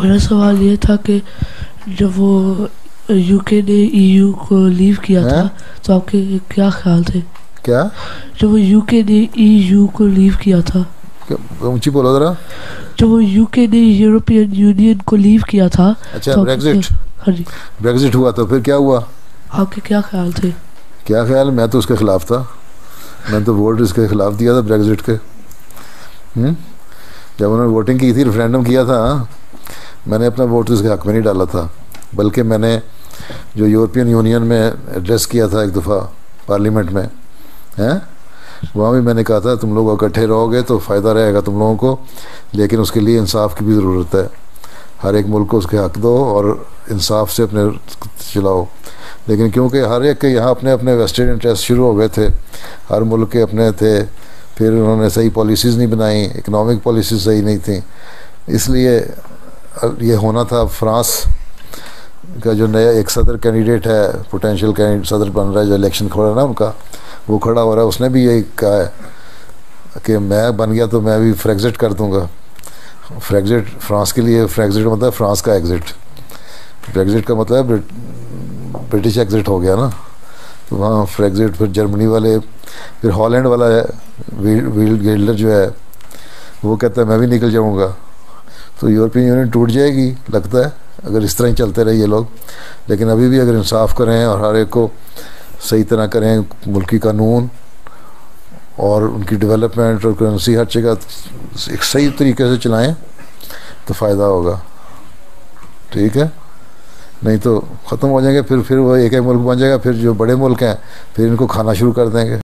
मेरा सवाल ये था कि जब वो यूके ने ईयू को लीव किया हैं? था तो आपके क्या ख्याल थे? क्या? जब वो यूके ने ईयू को लीव किया था, ऊंची बोलो जरा। जब वो यूके ने यूरोपियन यूनियन को लीव किया था अच्छा, तो ब्रेग्जिट। हाँ जी, ब्रेग्जिट हुआ तो फिर क्या हुआ? आपके क्या ख्याल थे? क्या ख्याल? मैं तो उसके खिलाफ था। मैंने तो वोट इसके खिलाफ दिया था, ब्रेग्जिट के। जब उन्होंने वोटिंग की थी, रेफरेंडम किया था, मैंने अपना वोट इसके हक में नहीं डाला था, बल्कि मैंने जो यूरोपियन यूनियन में एड्रेस किया था एक दफ़ा पार्लियामेंट में, हैं, वहाँ भी मैंने कहा था तुम लोग इकट्ठे रहोगे तो फ़ायदा रहेगा तुम लोगों को, लेकिन उसके लिए इंसाफ की भी ज़रूरत है। हर एक मुल्क को उसके हक दो और इंसाफ से अपने चलाओ। लेकिन क्योंकि हर एक के यहाँ अपने अपने वेस्टेड इंटरेस्ट शुरू हो गए थे, हर मुल्क के अपने थे, फिर उन्होंने सही पॉलिसीज़ नहीं बनाई, इकनॉमिक पॉलिसीज़ सही नहीं थी, इसलिए ये होना था। फ्रांस का जो नया एक सदर कैंडिडेट है, पोटेंशियल कैंडिडेट सदर बन रहा है, जो इलेक्शन खड़ा है ना उनका, वो खड़ा हो रहा है, उसने भी यही कहा है कि मैं बन गया तो मैं भी फ्रेग्जिट कर दूंगा। फ्रेग्जिट फ्रांस के लिए, फ्रेग्जिट मतलब फ्रांस का एग्ज़िट, ब्रेग्जिट का मतलब ब्रिटिश एग्ज़िट हो गया ना, तो वहाँ फ्रेग्जिट। फिर जर्मनी वाले, फिर हॉलैंड वाला है वील गेल्डर जो है, वो कहता है मैं भी निकल जाऊँगा। तो यूरोपियन यूनियन टूट जाएगी लगता है अगर इस तरह ही चलते रहे ये लोग। लेकिन अभी भी अगर इंसाफ करें और हर एक को सही तरह करें, मुल्की कानून और उनकी डेवलपमेंट और करेंसी हर जगह एक सही तरीके से चलाएं तो फ़ायदा होगा। ठीक है, नहीं तो ख़त्म हो जाएंगे, फिर वो एक एक मुल्क बन जाएगा, फिर जो बड़े मुल्क हैं फिर इनको खाना शुरू कर देंगे।